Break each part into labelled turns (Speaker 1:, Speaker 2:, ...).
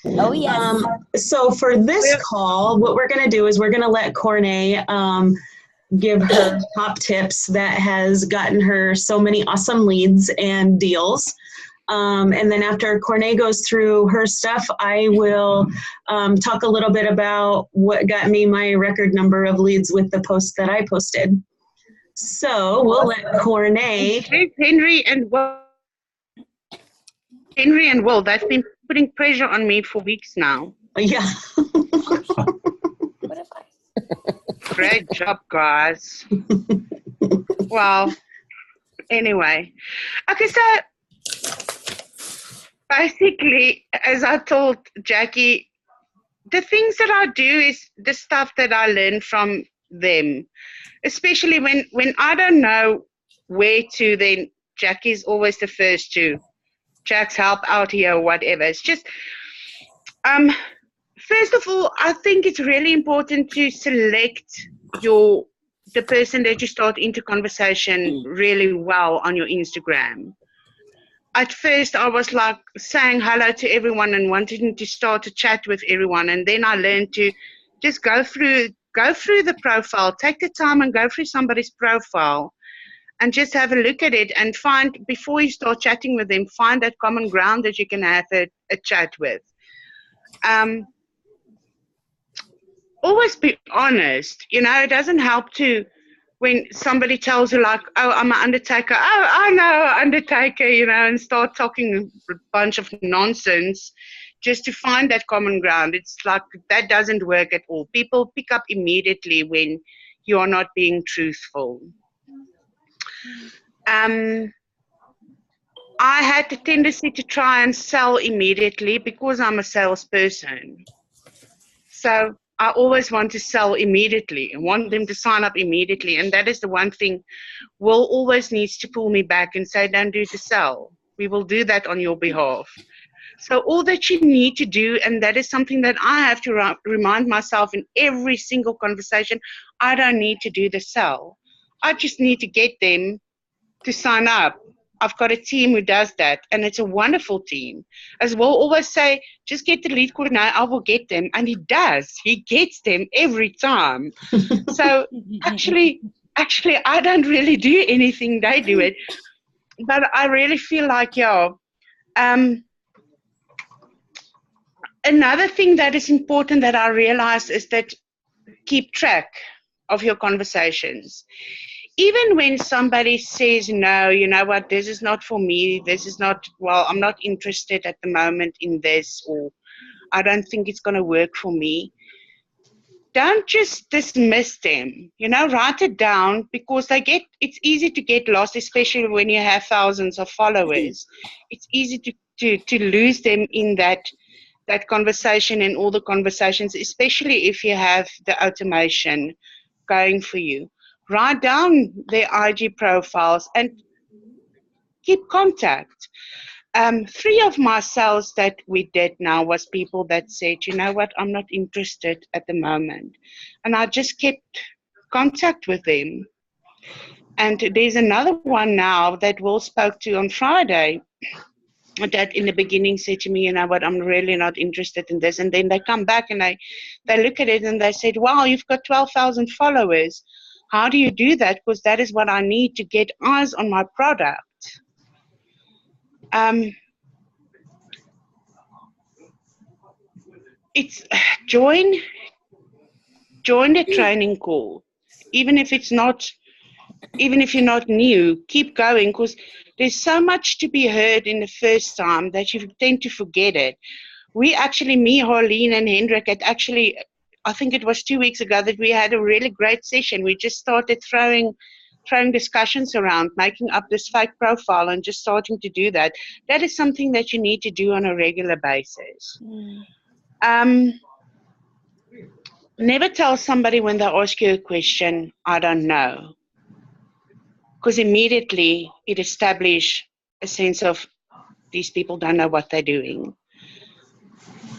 Speaker 1: Oh, yes.
Speaker 2: So for this call, what we're going to do is we're going to let Corne give her top tips that has gotten her so many awesome leads and deals. And then after Corne goes through her stuff, I will talk a little bit about what got me my record number of leads with the post that I posted. So we'll let Corne.
Speaker 3: Henry and Will, they've been putting pressure on me for weeks now.
Speaker 2: Yeah.
Speaker 1: What if I?
Speaker 3: Great job, guys. Well, anyway. Okay, so basically, as I told Jackie, the things that I do is the stuff that I learn from them. Especially when I don't know where to, then Jackie's always the first to. Jack's help out here or whatever. It's just, first of all, I think it's really important to select the person that you start into conversation really well on your Instagram. At first, I was like saying hello to everyone and wanting to start a chat with everyone, and then I learned to just go through the profile, take the time and go through somebody's profile and just have a look at it and find, before you start chatting with them, find that common ground that you can have a chat with. Always be honest. You know, it doesn't help to, when somebody tells you like, oh, I'm an undertaker, oh, I know, undertaker, you know, and start talking a bunch of nonsense just to find that common ground. It's like, that doesn't work at all. People pick up immediately when you are not being truthful. I had the tendency to try and sell immediately because I'm a salesperson. So I always want to sell immediately and want them to sign up immediately. And that is the one thing. Will always needs to pull me back and say, don't do the sell. We will do that on your behalf. So all that you need to do, and that is something that I have to remind myself in every single conversation, I don't need to do the sell. I just need to get them to sign up. I've got a team who does that, and it's a wonderful team. As Will always say, just get the lead coordinator, I will get them. And he does. He gets them every time. So actually, I don't really do anything. They do it. But I really feel like, another thing that is important that I realize is that keep track of your conversations. Even when somebody says, no, you know what, this is not for me, this is not, well, I'm not interested at the moment in this, or I don't think it's going to work for me, don't just dismiss them. You know, write it down, because it's easy to get lost, especially when you have thousands of followers. It's easy to lose them in that conversation and all the conversations, especially if you have the automation going for you. Write down their IG profiles and keep contact. 3 of my sales that we did now was people that said, you know what, I'm not interested at the moment. And I just kept contact with them. And there's another one now that Will spoke to on Friday that in the beginning said to me, you know what, I'm really not interested in this. And then they come back and they look at it and they said, wow, you've got 12,000 followers. How do you do that? Because that is what I need to get eyes on my product. It's join the training call. Even if you're not new, keep going, because there's so much to be heard in the first time that you tend to forget it. We actually, me, Harleen, and Hendrik had actually, I think it was 2 weeks ago, that we had a really great session. We just started throwing discussions around, making up this fake profile and just starting to do that. That is something that you need to do on a regular basis. Never tell somebody when they ask you a question, I don't know. Because immediately it establishes a sense of these people don't know what they're doing.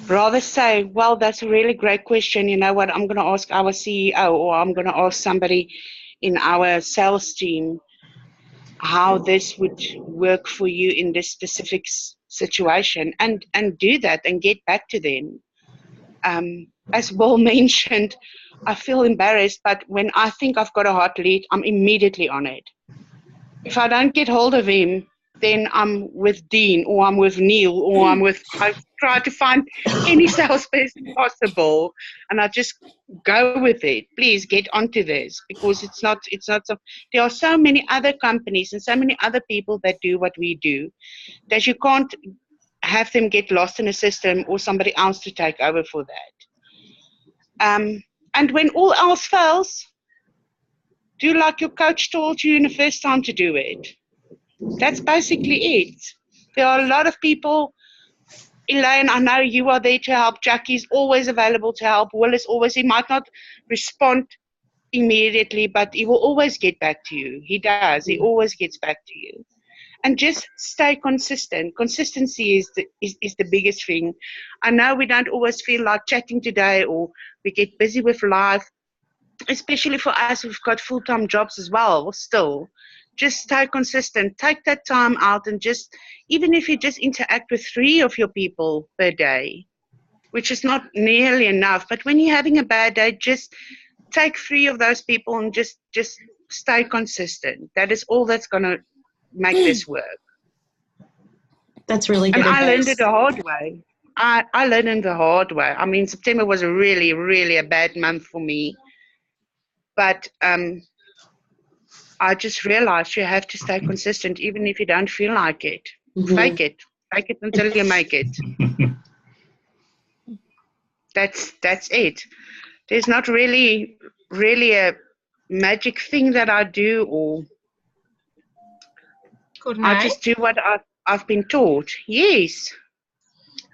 Speaker 3: Rather say, well, that's a really great question. You know what, I'm going to ask our CEO, or I'm going to ask somebody in our sales team how this would work for you in this specific situation and do that and get back to them. As Will mentioned, I feel embarrassed, but when I think I've got a hot lead, I'm immediately on it. If I don't get hold of him, then I'm with Dean, or I'm with Neil, or I try to find any salesperson possible, and I just go with it. Please get onto this, because it's not so, there are so many other companies and so many other people that do what we do, that you can't have them get lost in a system or somebody else to take over for that. And when all else fails, do like your coach told you in the first time to do it. That's basically it. There are a lot of people. Elaine, I know you are there to help. Jackie's always available to help. Will is always, he might not respond immediately, but he will always get back to you. He does. He always gets back to you. And just stay consistent. Consistency is the biggest thing. I know we don't always feel like chatting today, or we get busy with life, especially for us who've got full-time jobs as well still. Just stay consistent. Take that time out, and just, even if you just interact with 3 of your people per day, which is not nearly enough, but when you're having a bad day, just take 3 of those people and just stay consistent. That is all that's going to make this work.
Speaker 2: That's really good
Speaker 3: And
Speaker 2: advice.
Speaker 3: I learned it the hard way. I learned it the hard way. I mean, September was a really, really a bad month for me. But I just realized you have to stay consistent, even if you don't feel like it.
Speaker 2: Mm-hmm.
Speaker 3: Fake it until you make it. That's it. There's not really a magic thing that I do, or I just do what I've been taught. Yes.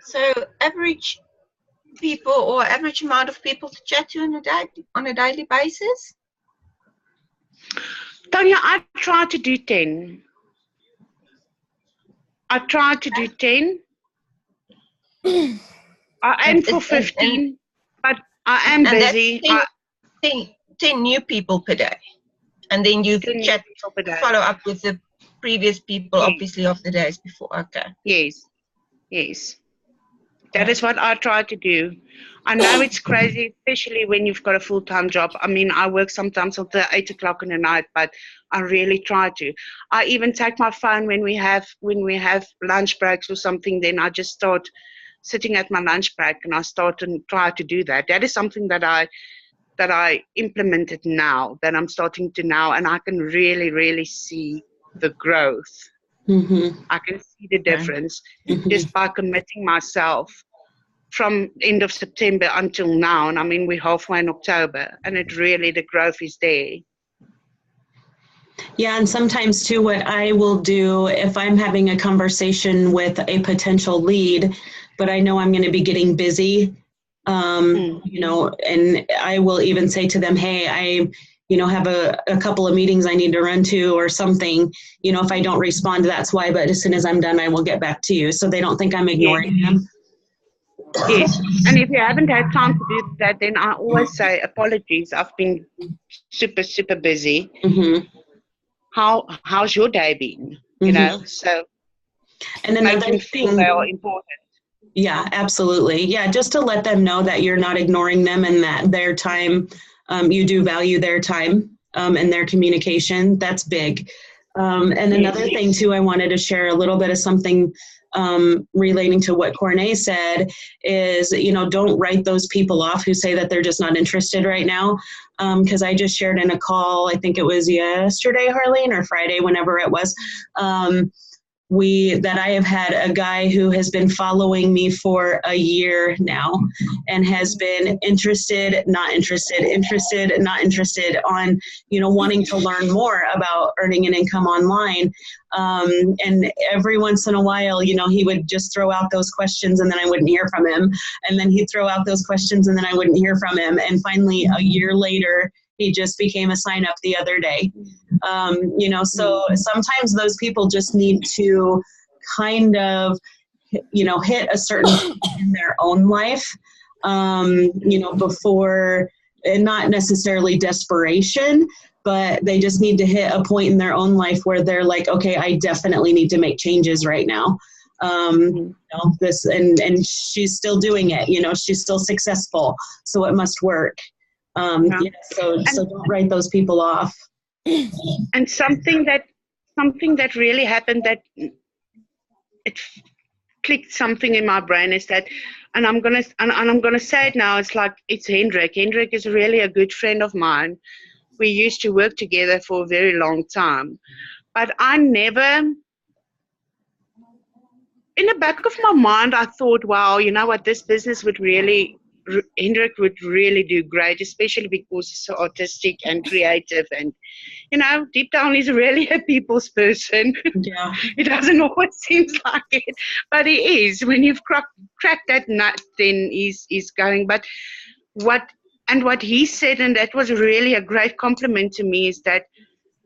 Speaker 1: So average people, or average amount of people to chat to on a daily basis?
Speaker 3: Tanya, I try to do 10. I try to do 10. I aim for 15, but I am busy.
Speaker 1: That's 10 new people per day. And then you chat, follow up with the previous people, obviously, of the days before. Okay.
Speaker 3: Yes. That is what I try to do. I know it's crazy, especially when you've got a full-time job. I mean, I work sometimes until 8 o'clock in the night, but I really try to. I even take my phone when we have lunch breaks or something. Then I just start sitting at my lunch break, and I start and try to do that. That is something that I implemented now, that I'm starting to now, and I can really, really see the growth.
Speaker 2: Mm-hmm.
Speaker 3: I can see the difference just by committing myself from end of September until now. And I mean, we're halfway in October, and the growth is there.
Speaker 2: Yeah, and sometimes too, what I will do if I'm having a conversation with a potential lead, but I know I'm going to be getting busy, and I will even say to them, hey, I have a couple of meetings I need to run to or something. If I don't respond, that's why, but as soon as I'm done, I will get back to you. So they don't think I'm ignoring them.
Speaker 3: Yes, and if you haven't had time to do that, then I always say apologies. I've been super, super busy.
Speaker 2: Mm-hmm.
Speaker 3: How's your day been? So
Speaker 2: and another
Speaker 3: make them feel they are important.
Speaker 2: Yeah, absolutely. Yeah, just to let them know that you're not ignoring them, and that their time, you do value their time and their communication. That's big. And another thing too, I wanted to share a little bit of something relating to what Corne said is, don't write those people off who say that they're just not interested right now. Because I just shared in a call, I think it was yesterday, Harleen, or Friday, whenever it was, that I have had a guy who has been following me for a year now and has been interested, not interested on, wanting to learn more about earning an income online. And every once in a while, he would just throw out those questions and then I wouldn't hear from him. And then he'd throw out those questions and then I wouldn't hear from him. And finally, a year later, he just became a sign up the other day. So sometimes those people just need to kind of, hit a certain point in their own life, before, and not necessarily desperation, but they just need to hit a point in their own life where they're like, okay, I definitely need to make changes right now. This, and she's still doing it, she's still successful, so it must work. So don't write those people off.
Speaker 3: And something that really happened, that it clicked something in my brain, is that, and I'm gonna say it now, it's Hendrik. Hendrik is really a good friend of mine. We used to work together for a very long time, but I never, in the back of my mind, I thought, wow, you know what, this business would really, Hendrik would really do great, especially because he's so artistic and creative, and deep down he's really a people's person.
Speaker 2: Yeah.
Speaker 3: It doesn't always seem like it, but he is. When you've cracked that nut, then he's going. But what he said, and that was really a great compliment to me, is that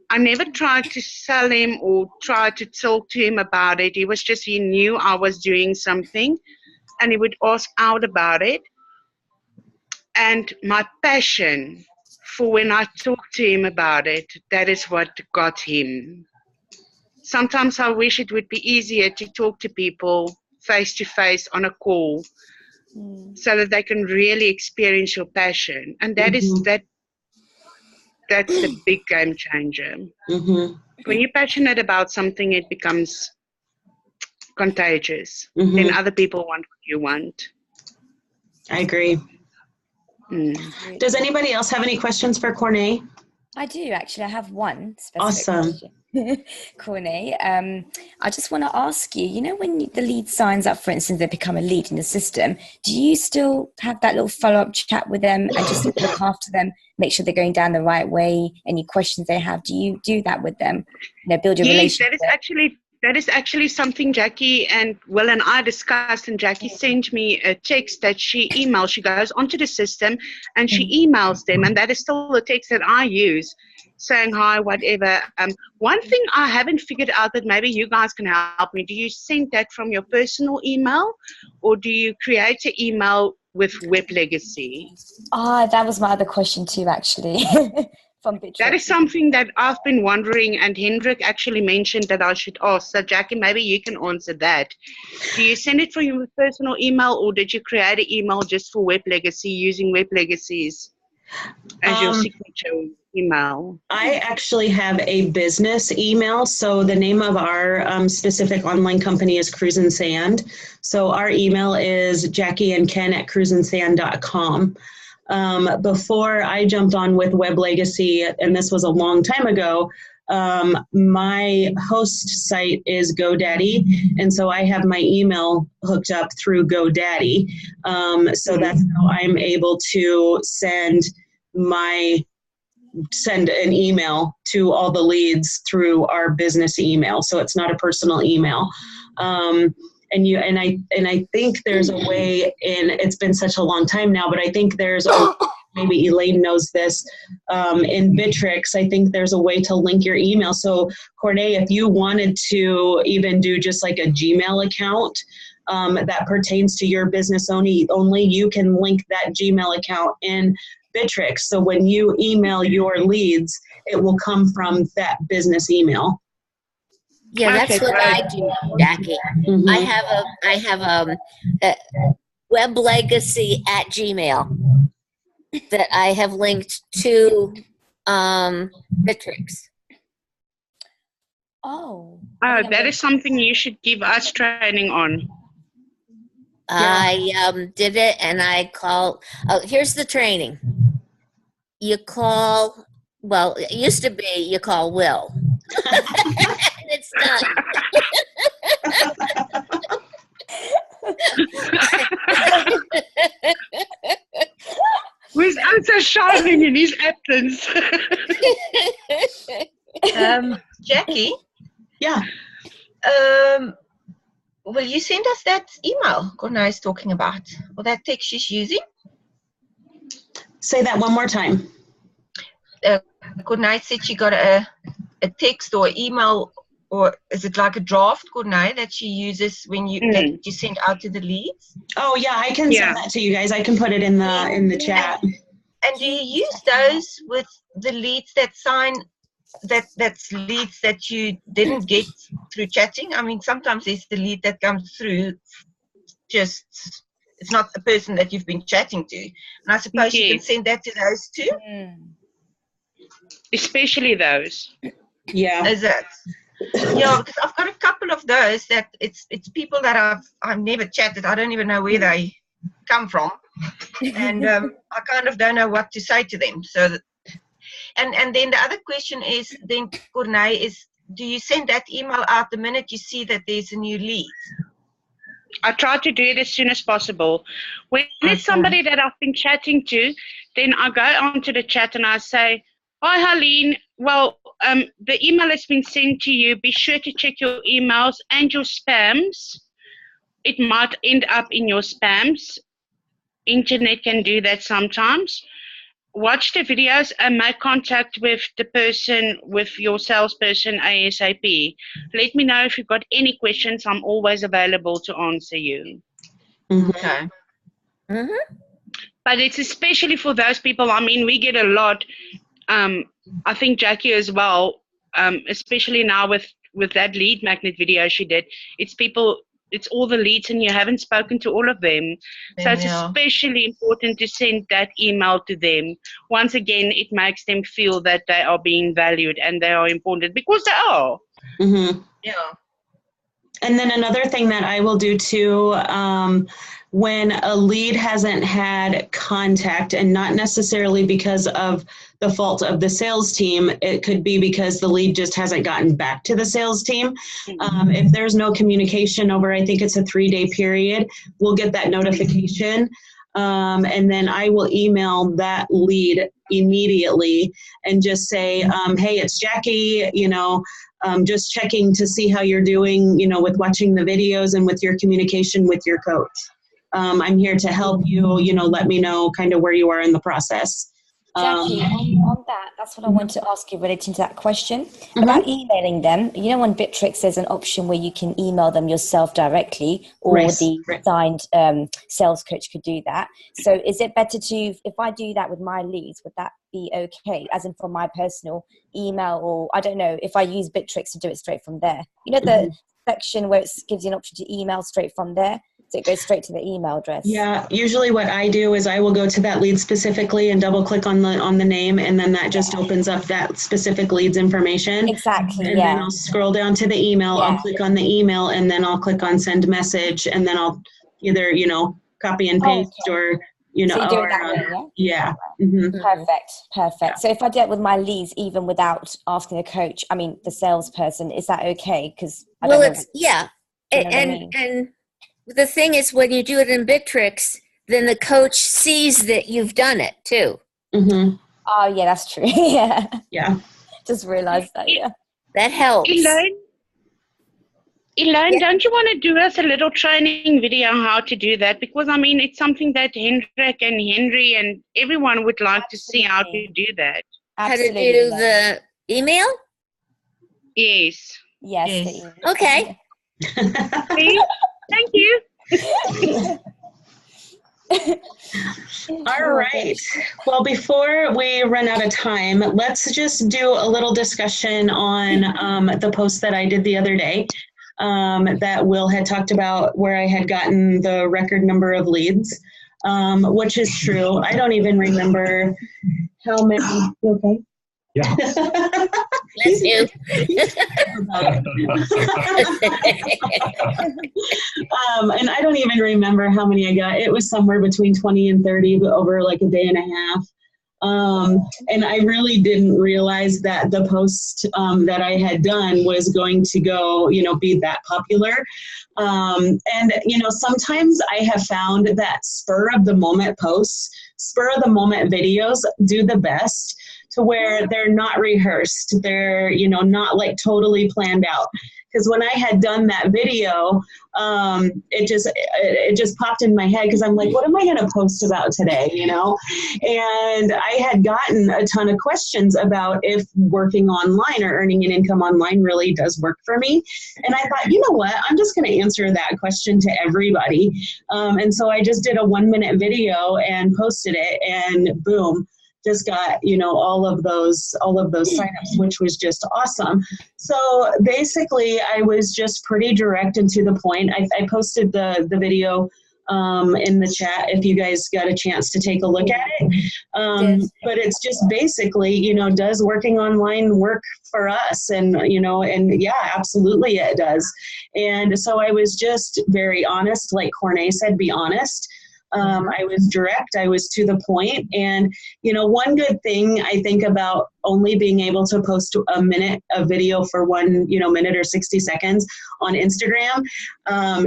Speaker 3: I never tried to sell him or try to talk to him about it. He knew I was doing something, and he would ask out about it. And my passion for when I talked to him about it, that is what got him. Sometimes I wish it would be easier to talk to people face to face on a call, so that they can really experience your passion. And that is that's the big game changer. When you're passionate about something, it becomes contagious. Then other people want what you want.
Speaker 2: I agree. Does anybody else have any questions for Corne?
Speaker 4: I do, actually. I have one specific
Speaker 2: Awesome.
Speaker 4: question. Corne, I just want to ask you, when the lead signs up, for instance, they become a lead in the system, do you still have that little follow-up chat with them and just look after them, make sure they're going down the right way? Any questions they have, do you do that with them? Build your relationship?
Speaker 3: That is actually something Jackie and Will and I discussed, and Jackie sent me a text that she emails. She goes onto the system and she emails them, and that is still the text that I use, saying hi, whatever. One thing I haven't figured out that maybe you guys can help me, do you send that from your personal email, or do you create an email with Web Legacy?
Speaker 4: That was my other question too, actually.
Speaker 3: That is something that I've been wondering, and Hendrik actually mentioned that I should ask. So, Jackie, maybe you can answer that. Do you send it from your personal email, or did you create an email just for Web Legacy, using Web Legacies as your signature email?
Speaker 2: I actually have a business email. So the name of our specific online company is Cruise and Sand. So our email is jackieandken@cruiseandsand.com. Before I jumped on with Web Legacy, and this was a long time ago, my host site is GoDaddy, and so I have my email hooked up through GoDaddy. So that's how I'm able to send an email to all the leads through our business email. So it's not a personal email. And I think there's a way it's been such a long time now, but I think there's maybe Elaine knows this, in Bitrix, I think there's a way to link your email. So Corne, if you wanted to even do just like a Gmail account that pertains to your business only, you can link that Gmail account in Bitrix. So when you email your leads, it will come from that business email.
Speaker 5: Yeah, that's what I do, Jackie. I have a Web Legacy at Gmail that I have linked to Bitrix.
Speaker 3: That is something you should give us training on.
Speaker 5: I did it, and I call. Here's the training. You call. Well, it used to be you call Will. And it's done.
Speaker 3: With answer shining in his absence.
Speaker 1: Jackie?
Speaker 2: Yeah.
Speaker 1: Will you send us that email Corne is talking about, or that text she's using?
Speaker 2: Say that one more time.
Speaker 1: Corne said she got a text or email, or is it like a draft, Corne, that she uses when that you send out to the leads?
Speaker 2: Oh yeah, I can send that to you guys. I can put it in the chat.
Speaker 1: And do you use those with the leads that sign that's leads that you didn't get through chatting? I mean, sometimes there's the lead that comes through just, it's not the person that you've been chatting to. And I suppose you can send that to those too?
Speaker 3: Especially those.
Speaker 2: Yeah.
Speaker 1: Is it? Yeah, because I've got a couple of those that it's people that I've never chatted. I don't even know where they come from. And I kind of don't know what to say to them. So that, and then the other question is, then, Corne, is do you send that email out the minute you see that there's a new lead?
Speaker 3: I try to do it as soon as possible. When it's somebody that I've been chatting to, then I go onto the chat and I say, "Hi, Helene. Well, the email has been sent to you. Be sure to check your emails and your spams. It might end up in your spams. Internet can do that sometimes. Watch the videos and make contact with the person, with your salesperson ASAP. Let me know if you've got any questions. I'm always available to answer you."
Speaker 1: Okay.
Speaker 3: But it's especially for those people. I mean, we get a lot. I think Jackie as well, especially now with that lead magnet video she did. It's people. It's all the leads, and you haven't spoken to all of them. So it's especially important to send that email to them. Once again, it makes them feel that they are being valued and they are important, because they are.
Speaker 1: Yeah.
Speaker 2: And then another thing that I will do too, when a lead hasn't had contact, and not necessarily because of the fault of the sales team, it could be because the lead just hasn't gotten back to the sales team. If there's no communication over, I think it's a 3-day period, we'll get that notification. And then I will email that lead immediately and just say, "Hey, it's Jackie, just checking to see how you're doing, with watching the videos and with your communication with your coach. I'm here to help you, let me know kind of where you are in the process."
Speaker 4: Jackie, on that's what I wanted to ask you relating to that question about emailing them. On Bitrix, there's an option where you can email them yourself directly, or the assigned sales coach could do that. So is it better if I do that with my leads, would that be okay? As in from my personal email, or I don't know, if I use Bitrix to do it straight from there. The section where it gives you an option to email straight from there? So it goes straight to the email address. Yeah,
Speaker 2: usually what I do is I will go to that lead specifically and double click on the name, and then that just opens up that specific lead's information.
Speaker 4: Exactly.
Speaker 2: And then I'll scroll down to the email, I'll click on the email, and then I'll click on send message, and then I'll either, copy and paste or,
Speaker 4: so you do it that way, yeah? Perfect. So if I do it with my leads, even without asking a coach, I mean the salesperson, is that okay? Because
Speaker 5: and the thing is, when you do it in Bitrix, then the coach sees that you've done it too.
Speaker 4: Oh yeah, that's true.
Speaker 2: Yeah.
Speaker 4: Just realized that. Yeah,
Speaker 5: that helps.
Speaker 3: Elaine, don't you want to do us a little training video on how to do that? Because I mean, it's something that Hendrik and Henry and everyone would like to see how to do that.
Speaker 4: Absolutely.
Speaker 5: How to do the email?
Speaker 3: Yes.
Speaker 4: Yes.
Speaker 5: Okay.
Speaker 3: Thank you.
Speaker 2: All right. Well, before we run out of time, let's just do a little discussion on the post that I did the other day that Will had talked about, where I had gotten the record number of leads, which is true. I don't even remember how many. You okay?
Speaker 6: Yeah.
Speaker 5: Bless you.
Speaker 2: And I don't even remember how many I got. It was somewhere between 20 and 30 over like a day and a half. And I really didn't realize that the post that I had done was going to go, be that popular. And, sometimes I have found that spur of the moment posts, spur of the moment videos do the best, to where they're not rehearsed. They're, not like totally planned out. Because when I had done that video, it just popped in my head, because I'm like, what am I going to post about today, And I had gotten a ton of questions about if working online or earning an income online really does work for me. And I thought, you know what, I'm just going to answer that question to everybody. And so I just did a 1-minute video and posted it, and boom, just got, you know, all of those signups, which was just awesome. So basically I was just pretty direct and to the point. I posted the video in the chat if you guys got a chance to take a look at it.
Speaker 4: Yes.
Speaker 2: But it's just basically, you know, does working online work for us? And, you know, and yeah, absolutely it does. And so I was just very honest, like Corne said, be honest. I was direct, I was to the point. And, you know, one good thing I think about only being able to post a minute of video for 1, you know, minute or 60 seconds on Instagram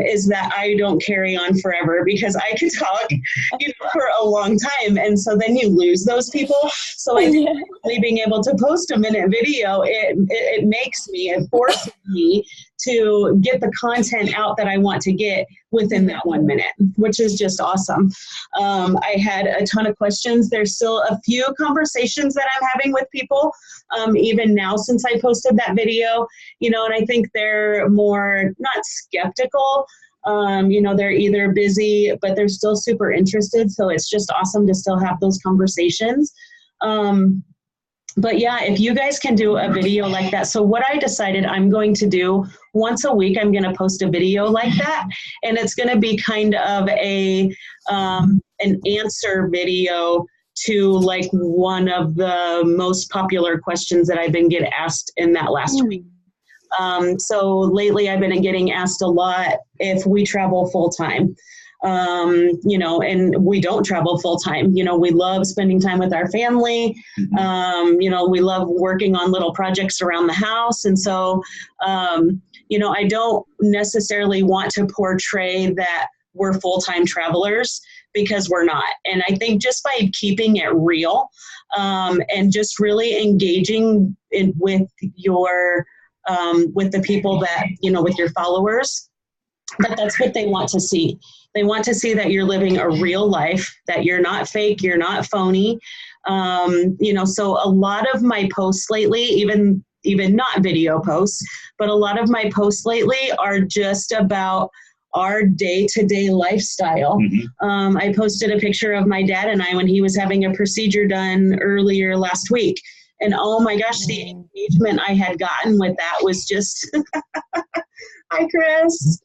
Speaker 2: is that I don't carry on forever, because I could talk, you know, for a long time. And so then you lose those people. So I think only being able to post a minute video, it forces me to get the content out that I want to get within that 1 minute, which is just awesome. I had a ton of questions. There's still a few conversations that I'm having with people, even now since I posted that video, you know, and I think they're more, not skeptical, you know, they're either busy, but they're still super interested. So it's just awesome to still have those conversations. But yeah, if you guys can do a video like that. So what I decided I'm going to do once a week, I'm going to post a video like that. And it's going to be kind of an answer video to like one of the most popular questions that I've been getting asked in that last week. So lately I've been getting asked a lot if we travel full time. You know, and we don't travel full time. You know, we love spending time with our family. You know, we love working on little projects around the house. And so, you know, I don't necessarily want to portray that we're full-time travelers, because we're not. And I think just by keeping it real and just really engaging with the people that, you know, with your followers, that's what they want to see. They want to see that you're living a real life, that you're not fake, you're not phony. You know, so a lot of my posts lately, even not video posts, but a lot of my posts lately are just about our day-to-day lifestyle. I posted a picture of my dad and I when he was having a procedure done earlier last week. And oh my gosh, the engagement I had gotten with that was just, hi Chris.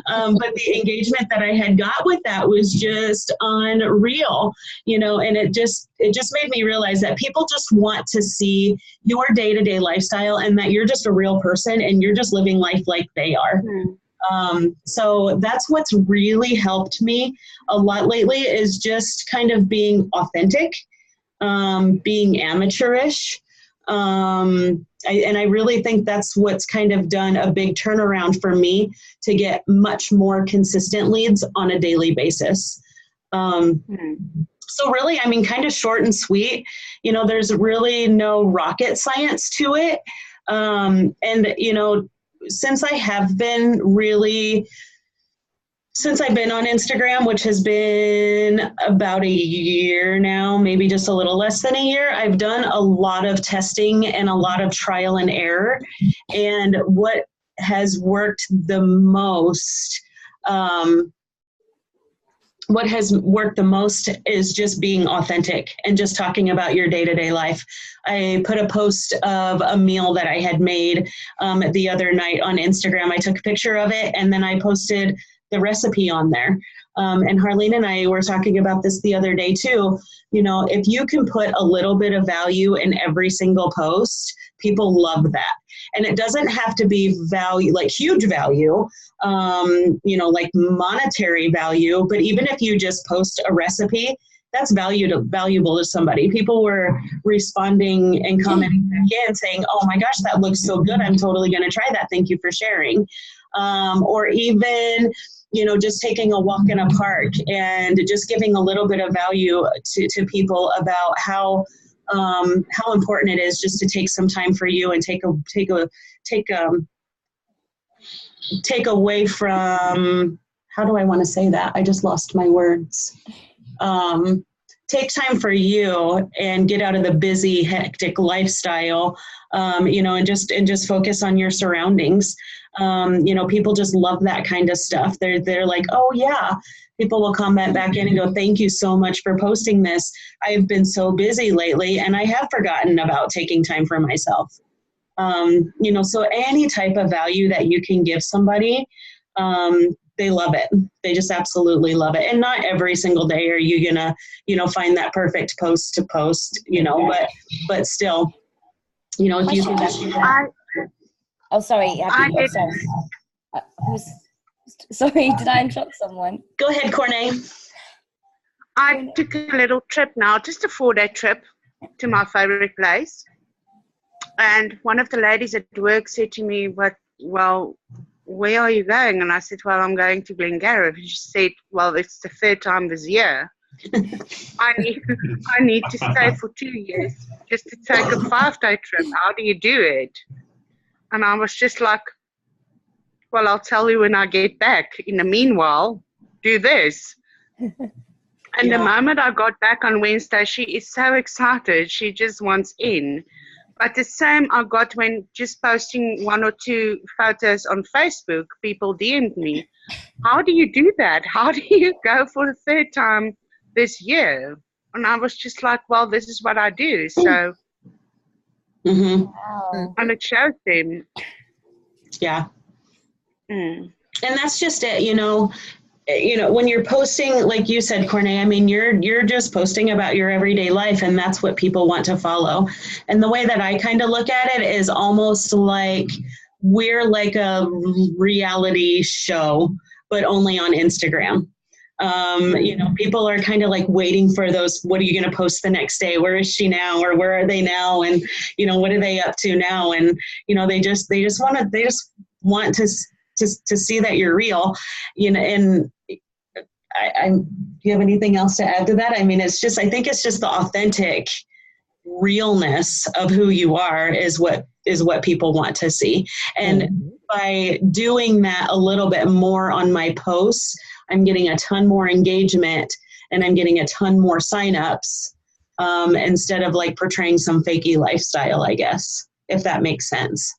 Speaker 2: But the engagement that I had got with that was just unreal, you know, and it just made me realize that people just want to see your day-to-day lifestyle and that you're just a real person and you're just living life like they are. So that's what's really helped me a lot lately, is just kind of being authentic, being amateurish. And I really think that's what's kind of done a big turnaround for me to get much more consistent leads on a daily basis. So really, I mean, kind of short and sweet, you know, there's really no rocket science to it. And, you know, since I've been on Instagram, which has been about a year now, maybe just a little less than a year, I've done a lot of testing and a lot of trial and error. And what has worked the most, is just being authentic and just talking about your day-to-day life. I put a post of a meal that I had made the other night on Instagram. I took a picture of it and then I posted the recipe on there. And Harleen and I were talking about this the other day too. You know, if you can put a little bit of value in every single post, people love that. And it doesn't have to be value, like huge value, you know, like monetary value. But even if you just post a recipe, that's valuable to somebody. People were responding and commenting again saying, oh my gosh, that looks so good. I'm totally going to try that. Thank you for sharing. Or even, you know, just taking a walk in a park and just giving a little bit of value to people about how important it is just to take some time for you and take away from, how do I want to say that? I just lost my words. Take time for you and get out of the busy, hectic lifestyle, you know, and just focus on your surroundings. People just love that kind of stuff. They're like, oh yeah. People will comment back in and go, thank you so much for posting this. I've been so busy lately and I have forgotten about taking time for myself. So any type of value that you can give somebody, they love it. They just absolutely love it. And not every single day are you gonna, find that perfect post to post, but still, if you can just do that.
Speaker 4: Oh, sorry. Sorry, did I interrupt someone?
Speaker 2: Go ahead, Corne.
Speaker 3: I took a little trip now, just a 4-day trip to my favorite place. And one of the ladies at work said to me, well, where are you going? And I said, well, I'm going to Glengarriff. And she said, well, it's the 3rd time this year. I need to stay for 2 years just to take a 5-day trip. How do you do it? And I was just like, well, I'll tell you when I get back. In the meanwhile, do this. And the moment I got back on Wednesday, she is so excited. She just wants in. But the same I got when just posting 1 or 2 photos on Facebook, people DM'd me. How do you do that? How do you go for the 3rd time this year? And I was just like, well, this is what I do. So, and it shows them.
Speaker 2: Yeah. And that's just it, when you're posting, like you said, Corne, I mean, you're just posting about your everyday life, and that's what people want to follow. And the way that I kind of look at it is almost like we're like a reality show, but only on Instagram. People are kind of like waiting for those, what are you going to post the next day? Where is she now? Or where are they now? And, what are they up to now? And, they just want to see that you're real, and do you have anything else to add to that? I mean, I think it's just the authentic realness of who you are is what people want to see. And by doing that a little bit more on my posts, I'm getting a ton more engagement and I'm getting a ton more signups, instead of like portraying some fakey lifestyle, I guess, if that makes sense.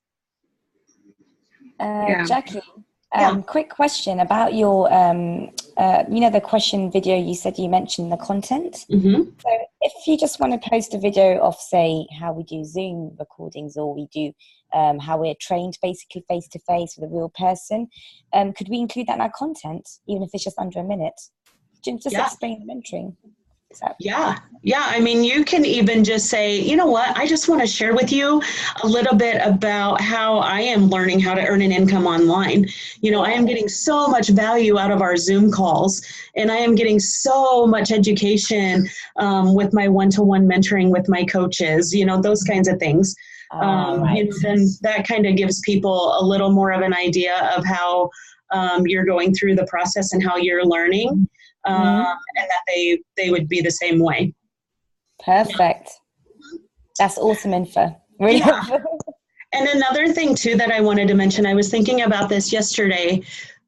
Speaker 4: Jackie, quick question about your, the question video you said you mentioned the content. So if you just want to post a video of, say, how we do Zoom recordings, or we do how we're trained basically face-to-face with a real person, could we include that in our content, even if it's just under a minute? Just explain the mentoring.
Speaker 2: Yeah. I mean, you can even just say, you know what, I just want to share with you a little bit about how I am learning how to earn an income online. I am getting so much value out of our Zoom calls, and I am getting so much education with my one-to-one mentoring with my coaches, those kinds of things. Then that kind of gives people a little more of an idea of how you're going through the process and how you're learning. And that they would be the same way.
Speaker 4: Perfect. That's awesome info. Really helpful.
Speaker 2: And another thing too that I wanted to mention, I was thinking about this yesterday,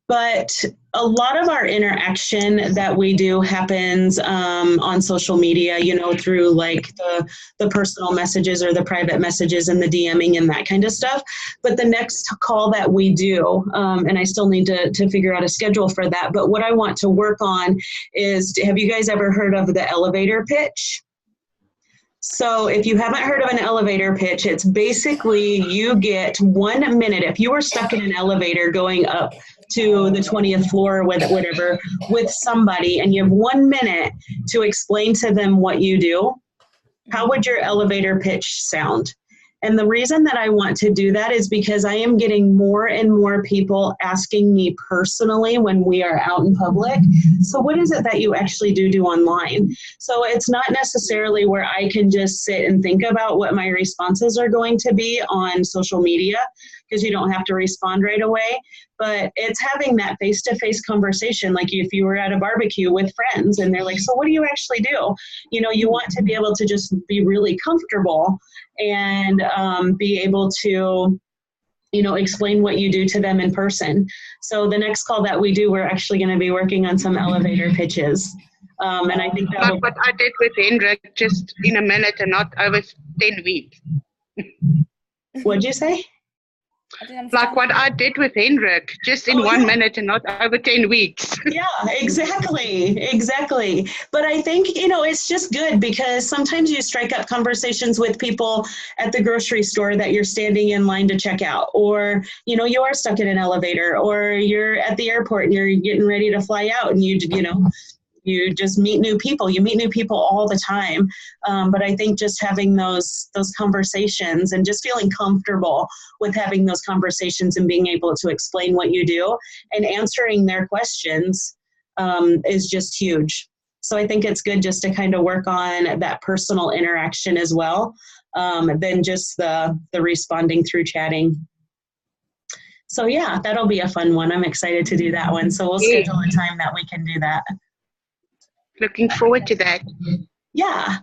Speaker 2: but a lot of our interaction that we do happens on social media, through like the personal messages or the private messages and the DMing and that kind of stuff. But the next call that we do, and I still need to figure out a schedule for that, but what I want to work on is, have you guys ever heard of the elevator pitch? So if you haven't heard of an elevator pitch, it's basically you get 1 minute. If you were stuck in an elevator going up to the 20th floor or whatever with somebody, and you have 1 minute to explain to them what you do, how would your elevator pitch sound? And the reason that I want to do that is because I am getting more and more people asking me personally when we are out in public, so what is it that you actually do online? So it's not necessarily where I can just sit and think about what my responses are going to be on social media, because you don't have to respond right away. But it's having that face-to-face conversation, like if you were at a barbecue with friends and they're like, so what do you actually do? You want to be able to just be really comfortable and be able to, explain what you do to them in person. So the next call that we do, we're actually going to be working on some elevator pitches. And I think that
Speaker 3: what I did with Hendrik, just in a minute and not over 10 weeks.
Speaker 2: What'd you say?
Speaker 4: I don't understand.
Speaker 3: Like what I did with Henrik, just in 1 minute and not over 10 weeks.
Speaker 2: Yeah, exactly. But I think, it's just good because sometimes you strike up conversations with people at the grocery store that you're standing in line to check out, or, you are stuck in an elevator, or you're at the airport and you're getting ready to fly out, and you just meet new people. You meet new people all the time. But I think just having those conversations and just feeling comfortable with having those conversations and being able to explain what you do and answering their questions is just huge. So I think it's good just to kind of work on that personal interaction as well, than just the responding through chatting. So yeah, that'll be a fun one. I'm excited to do that one. So we'll schedule a time that we can do that.
Speaker 3: Looking forward to that.
Speaker 2: Yeah.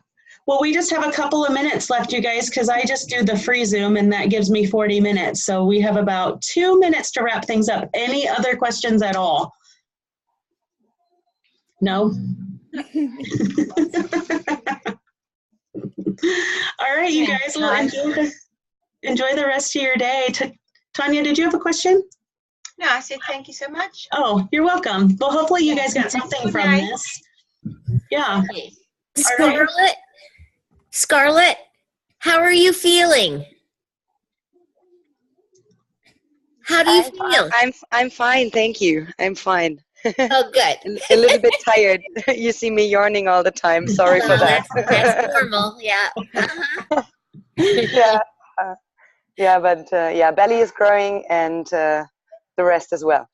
Speaker 2: Well, we just have a couple of minutes left, you guys, because I just do the free Zoom and that gives me 40 minutes. So we have about 2 minutes to wrap things up. Any other questions at all? No? All right, you guys. Well, enjoy the rest of your day. Tanya, did you have a question?
Speaker 1: No, I said thank you so much.
Speaker 2: Oh, you're welcome. Well, hopefully you guys got something from this. Yeah.
Speaker 5: Scarlett, how are you feeling? How do you feel?
Speaker 6: I'm fine, thank you. I'm fine.
Speaker 5: Oh, good.
Speaker 6: A little bit tired. You see me yawning all the time. Sorry for that.
Speaker 5: That's normal. Yeah. Uh-huh.
Speaker 6: Yeah, but belly is growing and the rest as well.